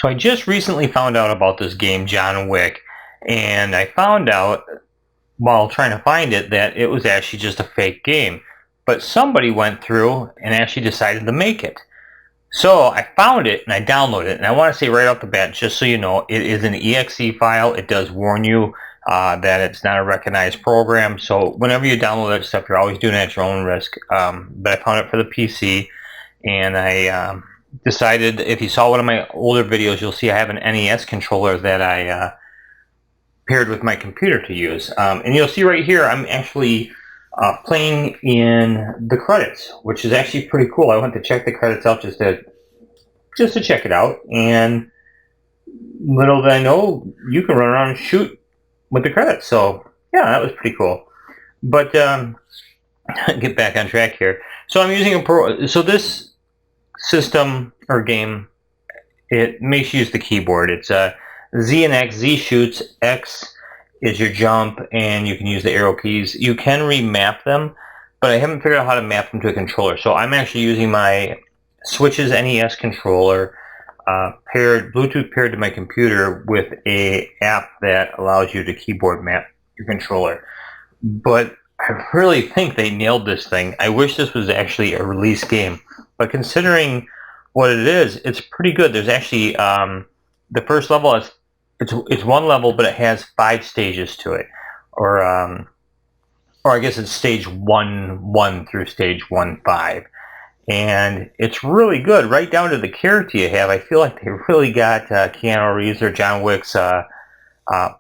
So I just recently found out about this game, John Wick, and I found out while trying to find it that it was actually just a fake game. But somebody went through and actually decided to make it. So I found it and I downloaded it. And I want to say right off the bat, just so you know, it is an exe file. It does warn you that it's not a recognized program. So whenever you download that stuff, you're always doing it at your own risk. But I found it for the PC, and I decided, if you saw one of my older videos, you'll see I have an NES controller that I paired with my computer to use. And you'll see right here, I'm actually playing in the credits, which is actually pretty cool. I went to check the credits out just to check it out, and little did I know, you can run around and shoot with the credits. So yeah, that was pretty cool. But get back on track here. So I'm using so this system or game, it makes you use the keyboard. It's Z and X. Z shoots, X is your jump, and you can use the arrow keys. You can remap them, but I haven't figured out how to map them to a controller. So I'm actually using my Switch's NES controller, Bluetooth paired to my computer with a app that allows you to keyboard map your controller. But I really think they nailed this thing. I wish this was actually a release game, but considering what it is, it's pretty good. There's actually the first level is it's one level, but it has 5 stages to it, or I guess it's stage 1 through stage 1-5, and it's really good, right down to the character you have. I feel like they really got Keanu Reeves or John Wick's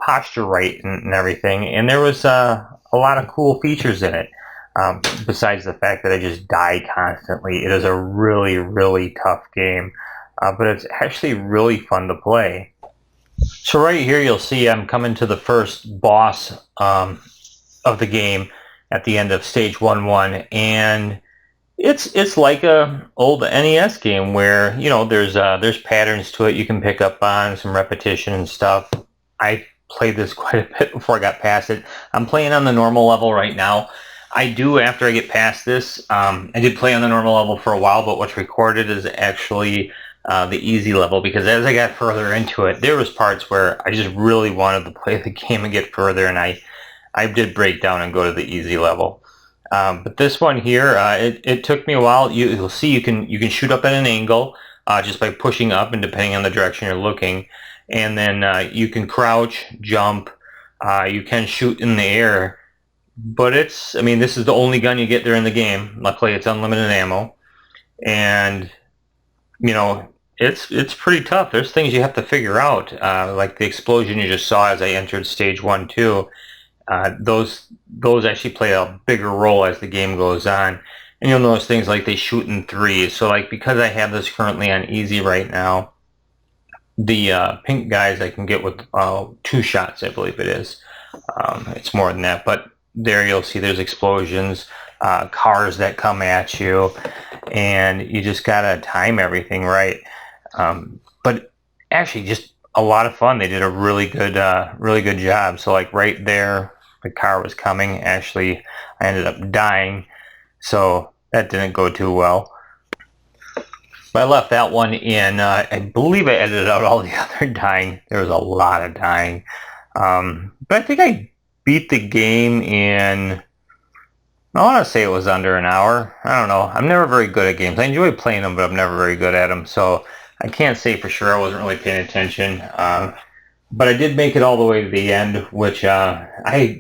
posture right and everything, and there was a lot of cool features in it. Besides the fact that I just die constantly, it is a really, really tough game, but it's actually really fun to play. So right here you'll see I'm coming to the first boss of the game at the end of stage 1-1, and it's like a old NES game where, you know, there's patterns to it you can pick up on, some repetition and stuff. I played this quite a bit before I got past it. I'm playing on the normal level right now. I do, after I get past this, I did play on the normal level for a while, but what's recorded is actually the easy level, because as I got further into it, there was parts where I just really wanted to play the game and get further, and I did break down and go to the easy level. But this one here, it took me a while. You'll see you can shoot up at an angle just by pushing up, and depending on the direction you're looking, and then you can crouch, jump, you can shoot in the air. But I mean, this is the only gun you get there in the game. Luckily, it's unlimited ammo, and you know, it's pretty tough. There's things you have to figure out, like the explosion you just saw as I entered stage 1-2. Those actually play a bigger role as the game goes on, and you'll notice things like they shoot in threes. So, like, because I have this currently on easy right now, the pink guys I can get with 2 shots, I believe it is. It's more than that, but there you'll see there's explosions, cars that come at you, and you just gotta time everything right. But actually, just a lot of fun. They did a really good job. So, like, right there, the car was coming. Actually, I ended up dying, so that didn't go too well. But I left that one in. I believe I edited out all the other dying. There was a lot of dying. But I think I beat the game in, I want to say it was under an hour. I don't know. I'm never very good at games. I enjoy playing them, but I'm never very good at them. So I can't say for sure. I wasn't really paying attention. But I did make it all the way to the end, which after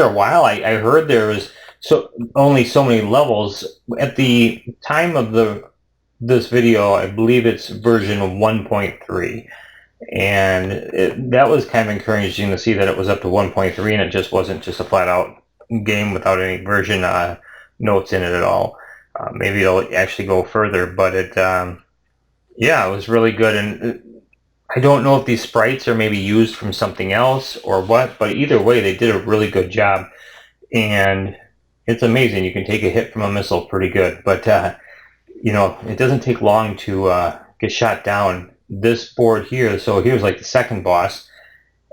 a while, I heard there was only so many levels. At the time of this video, I believe it's version 1.3. And that was kind of encouraging to see that it was up to 1.3, and it just wasn't just a flat-out game without any version notes in it at all. Maybe it'll actually go further, but yeah, it was really good. And I don't know if these sprites are maybe used from something else or what, but either way, they did a really good job. And it's amazing. You can take a hit from a missile pretty good, but you know, it doesn't take long to get shot down. This board here, so here's like the second boss,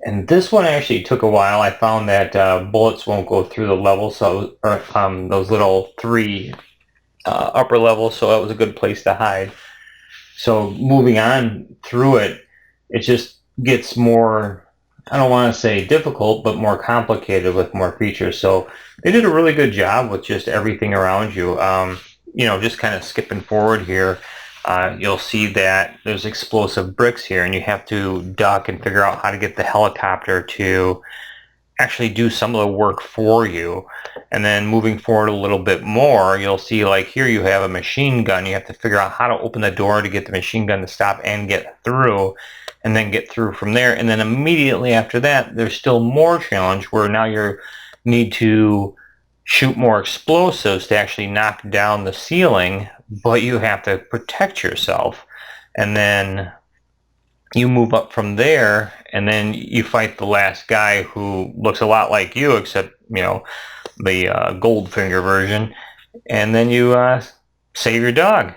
and this one actually took a while. I found that bullets won't go through the level, so those little 3 upper levels, so that was a good place to hide. So moving on through through it, it just gets more, I don't want to say difficult, but more complicated with more features. So they did a really good job with just everything around you. Just kind of skipping forward here, you'll see that there's explosive bricks here, and you have to duck and figure out how to get the helicopter to actually do some of the work for you. And then moving forward a little bit more, you'll see like here you have a machine gun. You have to figure out how to open the door to get the machine gun to stop and get through, and then get through from there. And then immediately after that, there's still more challenge where now you need to shoot more explosives to actually knock down the ceiling, but you have to protect yourself. And then you move up from there, and then you fight the last guy who looks a lot like you, except the Goldfinger version, and then you save your dog.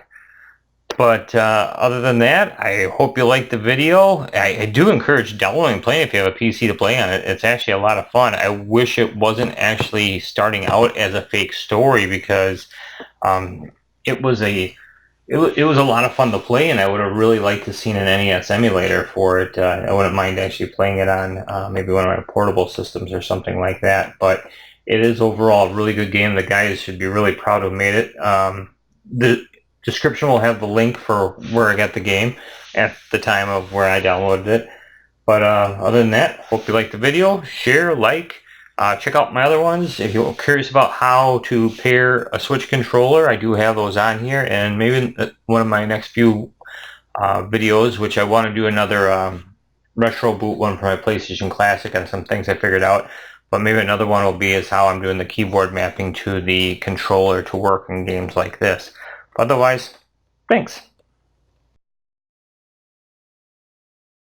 But other than that, I hope you liked the video. I do encourage downloading and playing if you have a PC to play on it. It's actually a lot of fun. I wish it wasn't actually starting out as a fake story, because it was a lot of fun to play, and I would have really liked to seen an NES emulator for it. I wouldn't mind actually playing it on maybe one of my portable systems or something like that. But it is overall a really good game. The guys should be really proud to have made it. The description will have the link for where I got the game at the time of where I downloaded it. But other than that, hope you liked the video. Share, like. Check out my other ones. If you're curious about how to pair a Switch controller, I do have those on here. And maybe one of my next few videos, which I want to do another retro boot one for my PlayStation Classic on some things I figured out. But maybe another one will be is how I'm doing the keyboard mapping to the controller to work in games like this. Otherwise, thanks.